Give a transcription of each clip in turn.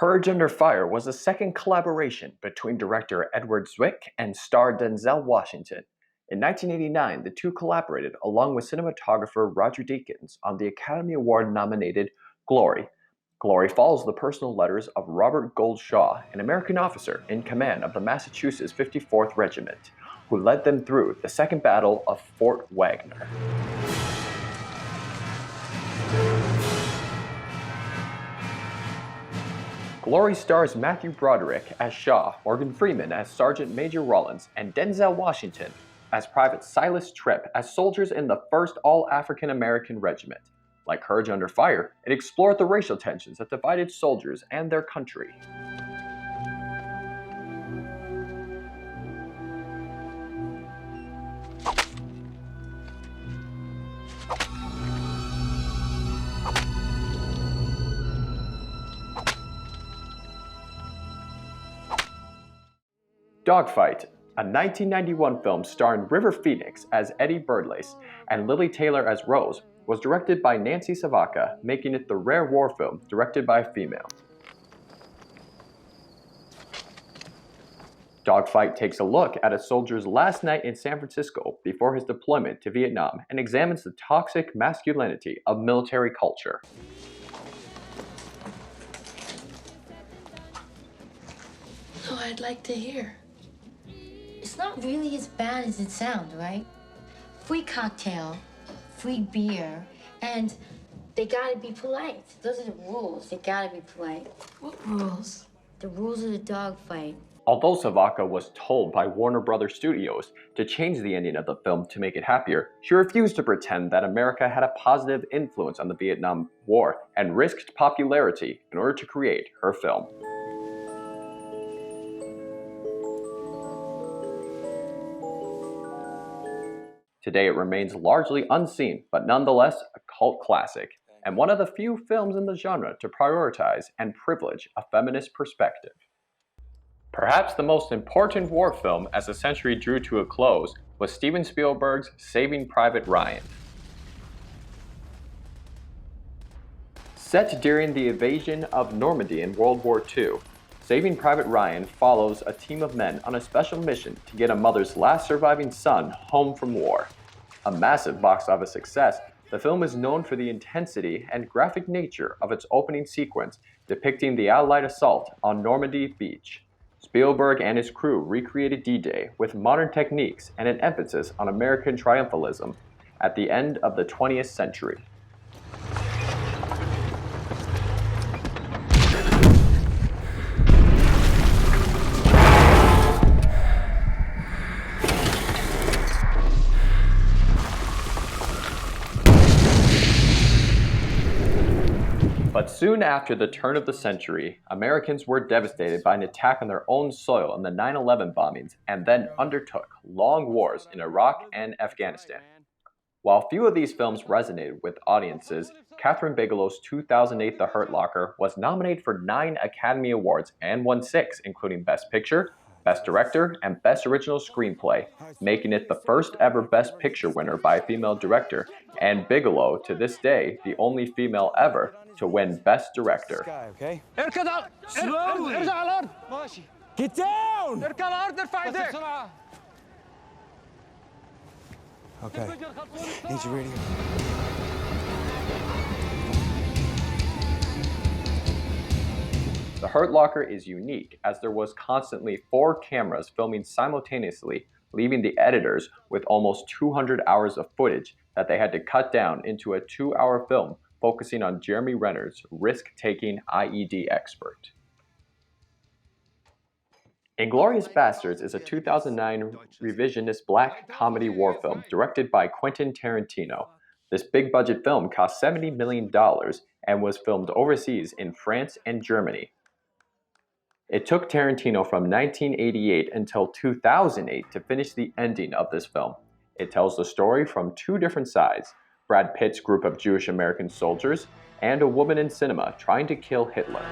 Courage Under Fire was a second collaboration between director Edward Zwick and star Denzel Washington. In 1989, the two collaborated along with cinematographer Roger Deakins on the Academy Award-nominated Glory. Glory follows the personal letters of Robert Gould Shaw, an American officer in command of the Massachusetts 54th Regiment, who led them through the Second Battle of Fort Wagner. Glory stars Matthew Broderick as Shaw, Morgan Freeman as Sergeant Major Rollins, and Denzel Washington as Private Silas Tripp as soldiers in the 1st All-African-American Regiment. Like Courage Under Fire, it explored the racial tensions that divided soldiers and their country. Dogfight, a 1991 film starring River Phoenix as Eddie Birdlace and Lily Taylor as Rose, was directed by Nancy Savoca, making it the rare war film directed by a female. Dogfight takes a look at a soldier's last night in San Francisco before his deployment to Vietnam and examines the toxic masculinity of military culture. So I'd like to hear. It's not really as bad as it sounds, right? Free cocktail, free beer, and they gotta be polite. Those are the rules. They gotta be polite. What rules? The rules of the dogfight. Although Savoca was told by Warner Brothers Studios to change the ending of the film to make it happier, she refused to pretend that America had a positive influence on the Vietnam War and risked popularity in order to create her film. Today it remains largely unseen, but nonetheless a cult classic, and one of the few films in the genre to prioritize and privilege a feminist perspective. Perhaps the most important war film as the century drew to a close was Steven Spielberg's Saving Private Ryan. Set during the invasion of Normandy in World War II, Saving Private Ryan follows a team of men on a special mission to get a mother's last surviving son home from war. A massive box office success, the film is known for the intensity and graphic nature of its opening sequence depicting the Allied assault on Normandy Beach. Spielberg and his crew recreated D-Day with modern techniques and an emphasis on American triumphalism at the end of the 20th century. But soon after the turn of the century, Americans were devastated by an attack on their own soil in the 9/11 bombings and then undertook long wars in Iraq and Afghanistan. While few of these films resonated with audiences, Kathryn Bigelow's 2008 The Hurt Locker was nominated for 9 Academy Awards and won 6, including Best Picture, Best Director, and Best Original Screenplay, making it the first ever Best Picture winner by a female director, and Bigelow, to this day, the only female ever to win Best Director. Okay? Slowly. Get down! Okay. Need your radio. The Hurt Locker is unique as there was constantly 4 cameras filming simultaneously, leaving the editors with almost 200 hours of footage that they had to cut down into a 2-hour film focusing on Jeremy Renner's risk-taking IED expert. Inglourious Bastards is a 2009 revisionist black comedy war film directed by Quentin Tarantino. This big-budget film cost $70 million and was filmed overseas in France and Germany. It took Tarantino from 1988 until 2008 to finish the ending of this film. It tells the story from 2 different sides: Brad Pitt's group of Jewish American soldiers and a woman in cinema trying to kill Hitler.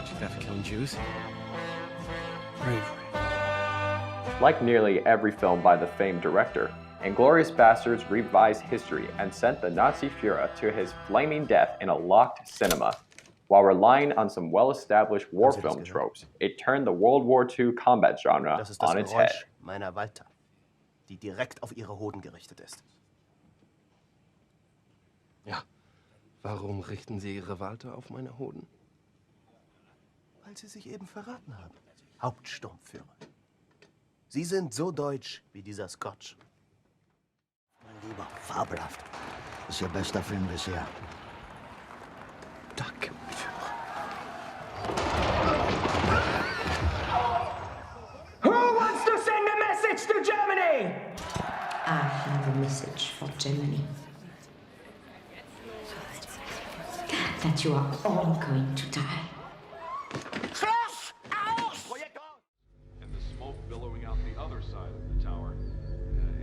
Did you ever killing Jews? Bravery. Like nearly every film by the famed director, Inglourious Bastards revised history and sent the Nazi Führer to his flaming death in a locked cinema. While relying on some well-established war film tropes, it turned the World War II combat genre Das ist das on its head. Geräusch meiner Walter, die direkt auf ihre Hoden gerichtet ist. Ja. Warum richten Sie Ihre Walter auf meine Hoden? Weil sie sich eben verraten haben. Hauptsturmführer. Sie sind so deutsch wie dieser Scotch. Mein Lieber, fabelhaft. Das ist Ihr bester Film bisher. Danke, Führer. Who wants to send a message to Germany? I have a message for Germany. That you are all going to die. And the smoke billowing out the other side of the tower.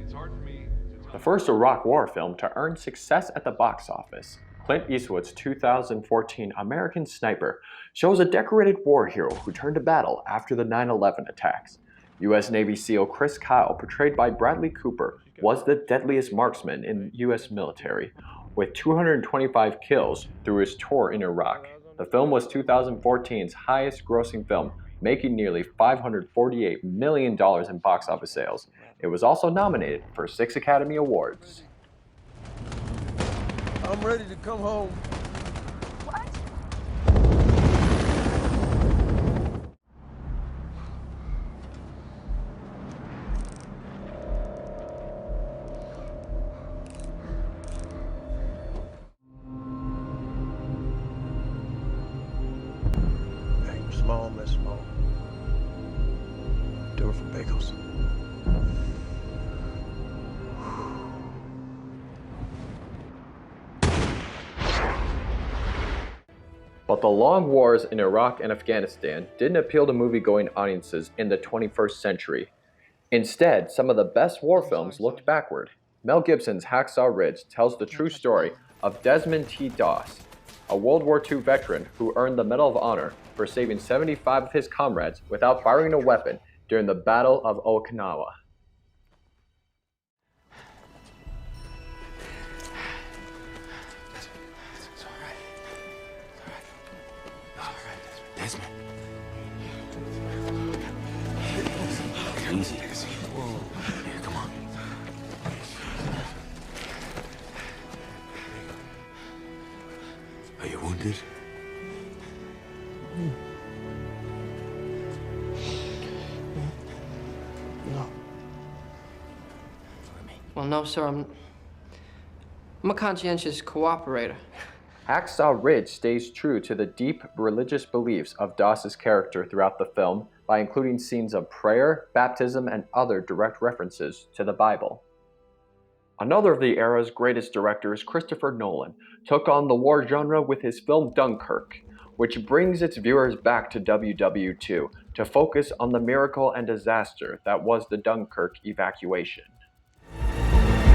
It's hard for me to tell. The first Iraq War film to earn success at the box office, Clint Eastwood's 2014 American Sniper shows a decorated war hero who turned to battle after the 9/11 attacks. U.S. Navy SEAL Chris Kyle, portrayed by Bradley Cooper, was the deadliest marksman in U.S. military, with 225 kills through his tour in Iraq. The film was 2014's highest-grossing film, making nearly $548 million in box office sales. It was also nominated for 6 Academy Awards. I'm ready to come home. Aim small, miss small. Do it for bagels. But the long wars in Iraq and Afghanistan didn't appeal to movie-going audiences in the 21st century. Instead, some of the best war films looked backward. Mel Gibson's Hacksaw Ridge tells the true story of Desmond T. Doss, a World War II veteran who earned the Medal of Honor for saving 75 of his comrades without firing a weapon during the Battle of Okinawa. Desmond. Easy. Whoa. Here, come on. Are you wounded? No. Well, no, sir. I'm a conscientious cooperator. Hacksaw Ridge stays true to the deep religious beliefs of Doss's character throughout the film by including scenes of prayer, baptism, and other direct references to the Bible. Another of the era's greatest directors, Christopher Nolan, took on the war genre with his film Dunkirk, which brings its viewers back to WW2 to focus on the miracle and disaster that was the Dunkirk evacuation.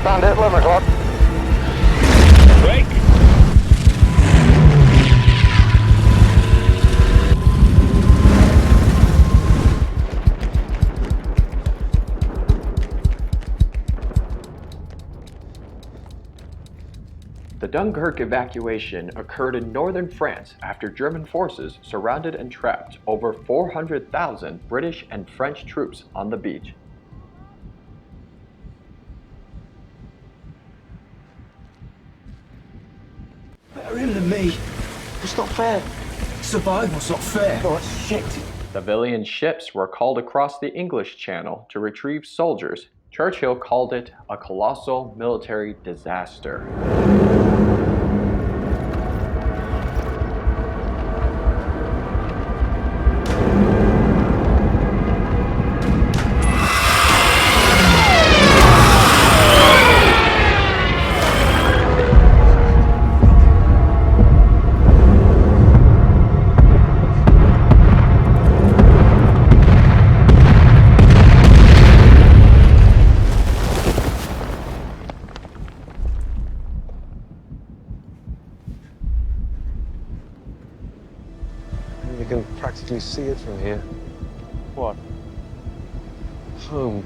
Found it, 11 o'clock. Break. The Dunkirk evacuation occurred in northern France after German forces surrounded and trapped over 400,000 British and French troops on the beach. Better him than me. It's not fair. Survival's not fair. Oh, that's shit. Civilian ships were called across the English Channel to retrieve soldiers. Churchill called it a colossal military disaster. You can practically see it from here. What? Home.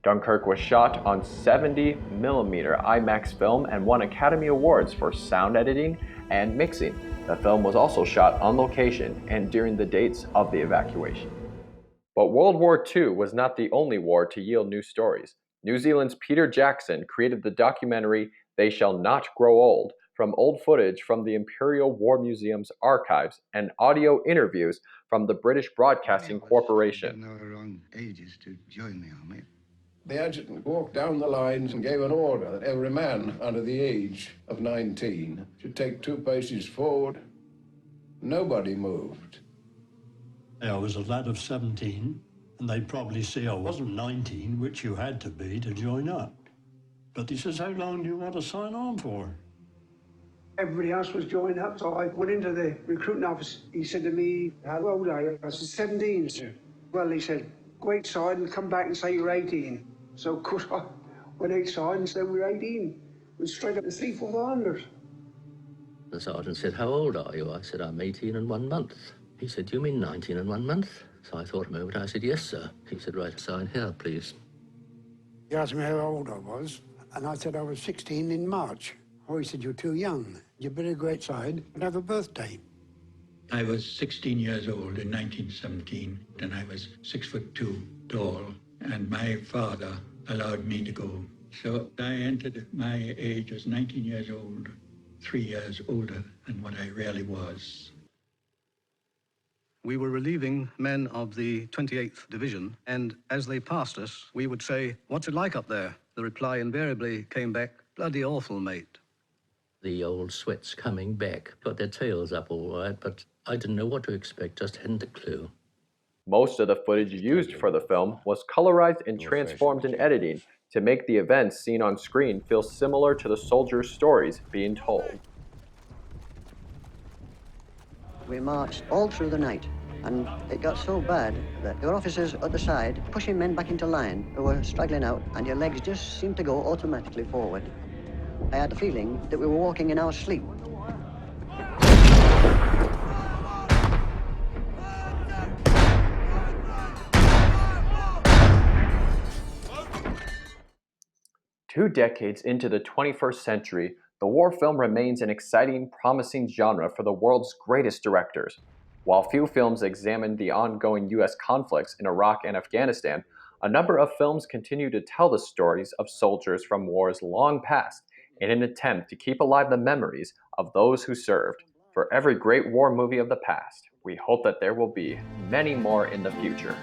Dunkirk was shot on 70mm IMAX film and won Academy Awards for sound editing and mixing. The film was also shot on location and during the dates of the evacuation. But World War II was not the only war to yield new stories. New Zealand's Peter Jackson created the documentary They Shall Not Grow Old from old footage from the Imperial War Museum's archives and audio interviews from the British Broadcasting Corporation. The adjutant walked down the lines and gave an order that every man under the age of 19 should take 2 paces forward. Nobody moved. I was a lad of 17, and they'd probably say I wasn't 19, which you had to be to join up. But he says, how long do you want to sign on for? Everybody else was joined up, so I went into the recruiting office. He said to me, how old are you? I said, 17, sir. Well, he said, go outside and come back and say you're 18. So, of course, I went outside and said we're 18. Went straight up to 3/400. The sergeant said, how old are you? I said, I'm 18 and 1 month. He said, you mean 19 and 1 month? So I thought a moment. I said, yes, sir. He said, right, sign here, please. He asked me how old I was, and I said I was 16 in March. Oh, he said, you're too young. You better go outside and have a birthday. I was 16 years old in 1917, and I was 6'2" tall, and my father allowed me to go. So I entered my age as 19 years old, 3 years older than what I really was. We were relieving men of the 28th Division, and as they passed us, we would say, what's it like up there? The reply invariably came back, bloody awful, mate. The old sweats coming back, got their tails up all right, but I didn't know what to expect, just hadn't a clue. Most of the footage used for the film was colorized and transformed in editing to make the events seen on screen feel similar to the soldiers' stories being told. We marched all through the night, and it got so bad that your officers at the side pushing men back into line who were straggling out, and your legs just seemed to go automatically forward. I had the feeling that we were walking in our sleep. Two decades into the 21st century, the war film remains an exciting, promising genre for the world's greatest directors. While few films examine the ongoing U.S. conflicts in Iraq and Afghanistan, a number of films continue to tell the stories of soldiers from wars long past in an attempt to keep alive the memories of those who served. For every great war movie of the past, we hope that there will be many more in the future.